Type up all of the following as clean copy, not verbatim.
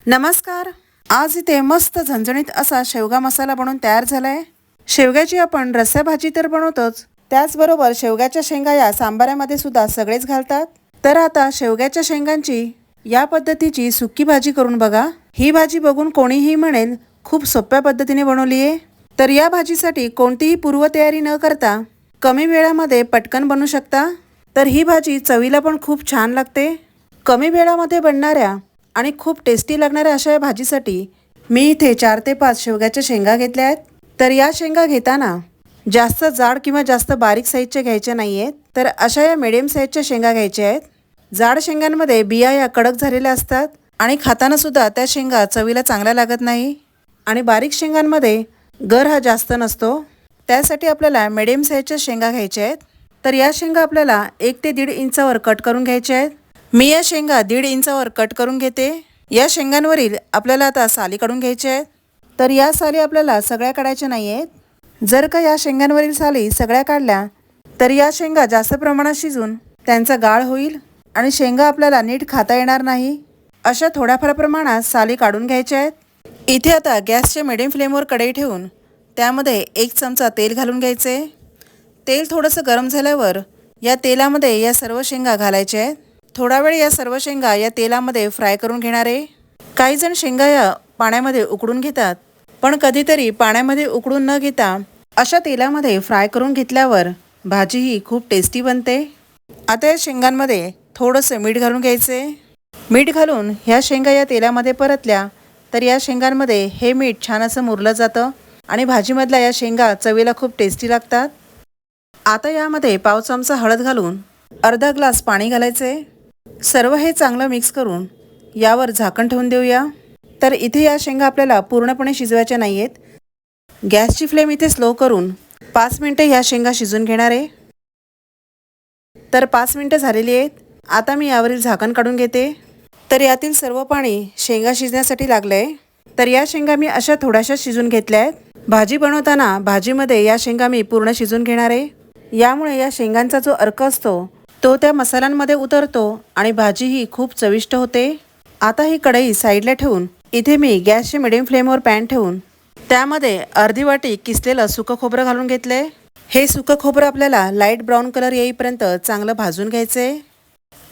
नमस्कार. आज इथे मस्त झणझणीत असा शेवगा मसाला बनवून तयार झालाय. शेवग्याची आपण रस्सा भाजी तर बनवतोच, त्याचबरोबर शेवग्याच्या शेंगा या सांबारामध्ये सुद्धा सगळेच घालतात. तर आता शेवग्याच्या शेंगांची या पद्धतीची सुक्की भाजी करून बघा. ही भाजी बघून कोणीही म्हणेल खूप सोप्या पद्धतीने बनवली आहे. तर या भाजीसाठी कोणतीही पूर्वतयारी न करता कमी वेळामध्ये पटकन बनवू शकता. तर ही भाजी चवीला पण खूप छान लागते. कमी वेळामध्ये बनणाऱ्या आणि खूप टेस्टी लागणाऱ्या अशा या भाजीसाठी मी इथे 4 ते 5 शेवग्याच्या शेंगा घेतल्या आहेत. तर या शेंगा घेताना जास्त जाड किंवा जास्त बारीक साईजच्या घ्यायच्या नाही आहेत. तर अशा या मिडियम साईजच्या शेंगा घ्यायच्या आहेत. जाड शेंगांमध्ये बिया या कडक झालेल्या असतात आणि खाताना सुद्धा त्या शेंगा चवीला चांगल्या लागत नाही. आणि बारीक शेंगांमध्ये गर हा जास्त नसतो. त्यासाठी आपल्याला मिडियम साईजच्या शेंगा घ्यायच्या आहेत. तर या शेंगा आपल्याला 1 ते 1.5 इंचावर कट करून घ्यायच्या आहेत. मी या शेंगा 1.5 इंचावर कट करून घेते. या शेंगांवरील आपल्याला आता साली काढून घ्यायच्या आहेत. तर या साली आपल्याला सगळ्या काढायच्या नाही आहेत. जर का या शेंगांवरील साली सगळ्या काढल्या तर या शेंगा जास्त प्रमाणात शिजून त्यांचा गाळ होईल आणि शेंगा आपल्याला नीट खाता येणार नाही. अशा थोड्याफार प्रमाणात साली काढून घ्यायच्या आहेत. इथे आता गॅसच्या मिडियम फ्लेमवर कढई ठेवून त्यामध्ये 1 चमचा तेल घालून घ्यायचे. तेल थोडंसं गरम झाल्यावर या तेलामध्ये या सर्व शेंगा घालायच्या आहेत. थोडा वेळ या सर्व शेंगा या तेलामध्ये फ्राय करून घेणार आहे. काही जण शेंगा या पाण्यामध्ये उकडून घेतात, पण कधीतरी पाण्यामध्ये उकडून न घेता अशा तेलामध्ये फ्राय करून घेतल्यावर भाजी ही खूप टेस्टी बनते. आता या शेंगांमध्ये थोडंसं मीठ घालून घ्यायचे. मीठ घालून ह्या शेंगा या तेलामध्ये परतल्या तर या शेंगांमध्ये हे मीठ छान असं मुरलं जातं आणि भाजीमधल्या या शेंगा चवीला खूप टेस्टी लागतात. आता यामध्ये पाव चमचा हळद घालून अर्धा ग्लास पाणी घालायचे. सर्व हे चांगलं मिक्स करून यावर झाकण ठेवून देऊया. तर इथे या शेंगा आपल्याला पूर्णपणे शिजवायच्या नाही आहेत. गॅसची फ्लेम इथे स्लो करून 5 मिनटं ह्या शेंगा शिजून घेणार आहे. तर 5 मिनटं झालेली आहेत. आता मी यावरील झाकण काढून घेते. तर यातील सर्व पाणी शेंगा शिजण्यासाठी लागलं आहे. तर या शेंगा मी अशा थोड्याशा शिजून घेतल्या आहेत. भाजी बनवताना भाजीमध्ये या शेंगा मी पूर्ण शिजून घेणार आहे. यामुळे या शेंगांचा जो अर्क असतो तो त्या मसाल्यांमध्ये उतरतो आणि भाजी ही खूप चविष्ट होते. आता ही कढई साईडला ठेवून इथे मी गॅसच्या मिडियम फ्लेमवर पॅन ठेवून त्यामध्ये अर्धी वाटी किसलेलं सुकं खोबरं घालून घेतले. हे सुकं खोबरं आपल्याला लाईट ब्राऊन कलर येईपर्यंत चांगलं भाजून घ्यायचे.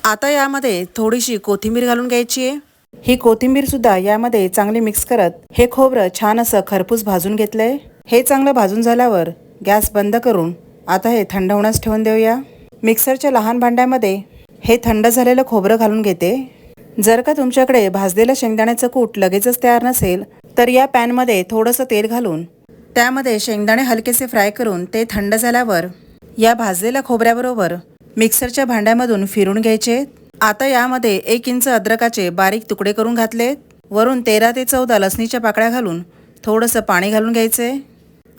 आता यामध्ये थोडीशी कोथिंबीर घालून घ्यायची आहे. ही कोथिंबीर सुद्धा यामध्ये चांगली मिक्स करत हे खोबरं छान असं खरपूस भाजून घेतलंय. हे चांगलं भाजून झाल्यावर गॅस बंद करून आता हे थंड होण्यास ठेवून देऊया. मिक्सरच्या लहान भांड्यामध्ये हे थंड झालेलं खोबरं घालून घेते. जर का तुमच्याकडे भाजलेलं शेंगदाण्याचं कूट लगेचच तयार नसेल तर या पॅनमध्ये थोडंसं तेल घालून त्यामध्ये शेंगदाणे हलकेसे फ्राय करून ते थंड झाल्यावर या भाजलेल्या खोबऱ्याबरोबर मिक्सरच्या भांड्यामधून फिरून घ्यायचे. आता यामध्ये 1 इंच अद्रकाचे बारीक तुकडे करून घातलेत. वरून 13 ते 14 लसणीच्या पाकळ्या घालून थोडंसं पाणी घालून घ्यायचे.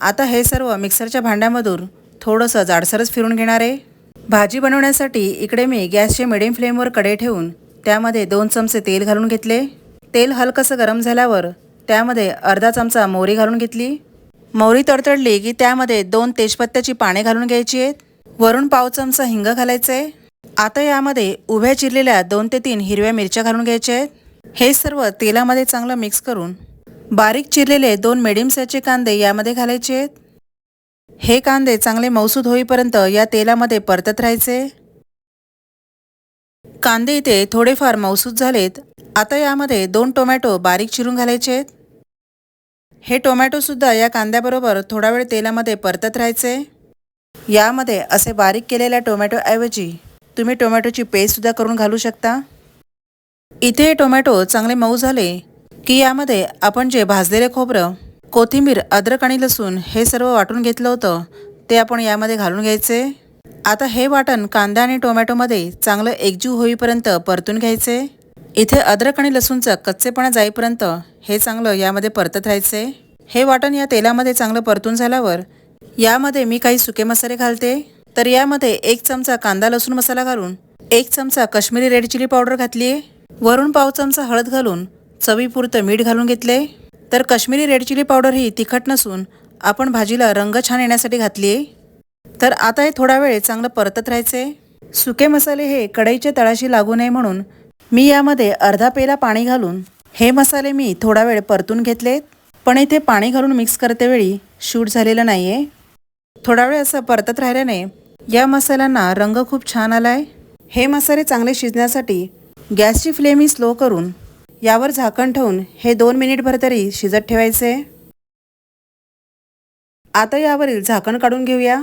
आता हे सर्व मिक्सरच्या भांड्यामधून थोडंसं जाडसरच फिरून घेणार आहे. भाजी बनवण्यासाठी इकडे मी गॅसचे मिडियम फ्लेमवर कढई ठेवून त्यामध्ये 2 चमचे तेल घालून घेतले. तेल हलकंसं गरम झाल्यावर त्यामध्ये अर्धा चमचा मोहरी घालून घेतली. मोहरी तडतडली की त्यामध्ये 2 तेजपत्त्याची पाने घालून घ्यायची आहेत. वरून पाव चमचा हिंग घालायचे. आता यामध्ये उभ्या चिरलेल्या 2 ते 3 हिरव्या मिरच्या घालून घ्यायच्या आहेत. हे सर्व तेलामध्ये चांगलं मिक्स करून बारीक चिरलेले 2 मिडियम साईजचे कांदे यामध्ये घालायचे आहेत. हे कांदे चांगले मऊसूद होईपर्यंत या तेलामध्ये परतत राहायचे. कांदे इथे थोडेफार मऊसूद झालेत. आता यामध्ये 2 टोमॅटो बारीक चिरून घालायचे आहेत. हे टोमॅटो सुद्धा या कांद्याबरोबर थोडा वेळ तेलामध्ये परतत राहायचे. यामध्ये असे बारीक केलेल्या टोमॅटोऐवजी तुम्ही टोमॅटोची पेस्ट सुद्धा करून घालू शकता. इथे हे टोमॅटो चांगले मऊ झाले की यामध्ये आपण जे भाजलेले खोबरं, कोथिंबीर, अद्रक आणि लसूण हे सर्व वाटून घेतलं होतं ते आपण यामध्ये घालून घ्यायचे. आता हे वाटण कांदा आणि टोमॅटोमध्ये चांगलं एकजीव होईपर्यंत परतून घ्यायचे. इथे अद्रक आणि लसूणचा कच्चेपणा जाईपर्यंत हे चांगलं यामध्ये परतत राहायचे. हे वाटण या तेलामध्ये चांगलं परतून झाल्यावर यामध्ये मी काही सुके मसाले घालते. तर यामध्ये 1 चमचा कांदा लसूण मसाला घालून 1 चमचा काश्मीरी रेड चिली पावडर घातली आहे. वरून पाव चमचा हळद घालून चवीपुरतं मीठ घालून घेतले. तर काश्मीरी रेड चिली पावडर ही तिखट नसून आपण भाजीला रंग छान येण्यासाठी घातली आहे. तर आता हे थोडा वेळ चांगलं परतत राहायचे. सुके मसाले हे कढईच्या तळाशी लागू नये म्हणून मी यामध्ये अर्धा पेला पाणी घालून हे मसाले मी थोडा वेळ परतून घेतलेत, पण इथे पाणी घालून मिक्स करते वेळी शूट झालेलं नाही आहे. थोडा वेळ असं परतत राहिल्याने या मसाल्यांना रंग खूप छान आला आहे. हे मसाले चांगले शिजण्यासाठी गॅसची फ्लेम ही स्लो करून यावर झाकण ठेवून हे 2 मिनिटभर तरी शिजत ठेवायचे. आता यावरील झाकण काढून घेऊया.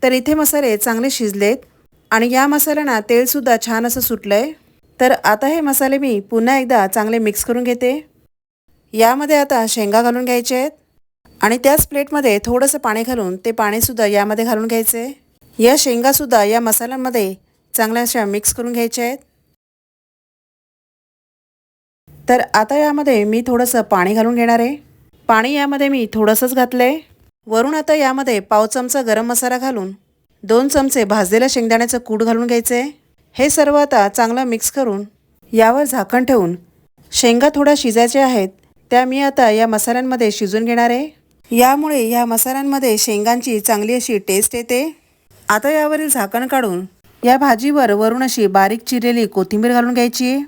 तर इथे मसाले चांगले शिजलेत आणि या मसाल्यांना तेलसुद्धा छान असं सुटलं आहे. तर आता हे मसाले मी पुन्हा एकदा चांगले मिक्स करून घेते. यामध्ये आता शेंगा घालून घ्यायचे आहेत आणि त्याच प्लेटमध्ये थोडंसं पाणी घालून ते पाणीसुद्धा यामध्ये घालून घ्यायचे. या शेंगासुद्धा या मसाल्यांमध्ये चांगल्या अशा मिक्स करून घ्यायच्या आहेत. तर आता यामध्ये मी थोडंसं पाणी घालून घेणार आहे. पाणी यामध्ये मी थोडंसंच घातलं आहे. वरून आता यामध्ये पाव चमचा गरम मसाला घालून 2 चमचे भाजलेल्या शेंगदाण्याचं कूट घालून घ्यायचे. हे सर्व आता चांगलं मिक्स करून यावर झाकण ठेवून शेंगा थोड्या शिजायच्या आहेत त्या मी आता या मसाल्यांमध्ये शिजून घेणार आहे. यामुळे या मसाल्यांमध्ये शेंगांची चांगली अशी टेस्ट येते. आता यावरील झाकण काढून या भाजीवर वरून अशी बारीक चिरलेली कोथिंबीर घालून घ्यायची आहे.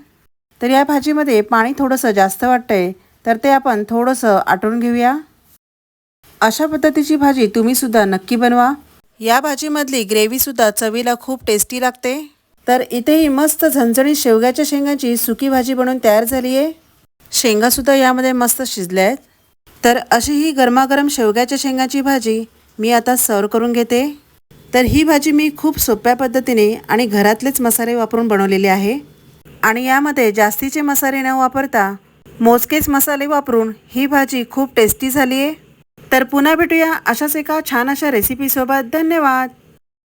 तर या भाजीमध्ये पाणी थोडंसं जास्त वाटतंय तर ते आपण थोडंसं आटवून घेऊया. अशा पद्धतीची भाजी तुम्हीसुद्धा नक्की बनवा. या भाजीमधली ग्रेव्हीसुद्धा चवीला खूप टेस्टी लागते. तर इथेही मस्त झणझणीत शेवग्याच्या शेंगांची सुकी भाजी बनवून तयार झाली आहे. शेंगासुद्धा यामध्ये मस्त शिजल्या आहेत. तर अशी ही गरमागरम शेवग्याच्या शेंगाची भाजी मी आता सर्व करून घेते. तर ही भाजी मी खूप सोप्या पद्धतीने आणि घरातलेच मसाले वापरून बनवलेली आहे आणि यामध्ये जास्तीचे मसाले न वापरता मोजकेच मसाले वापरून ही भाजी खूप टेस्टी झाली आहे. तर पुन्हा भेटूया अशाच एका छान अशा रेसिपीसोबत. धन्यवाद.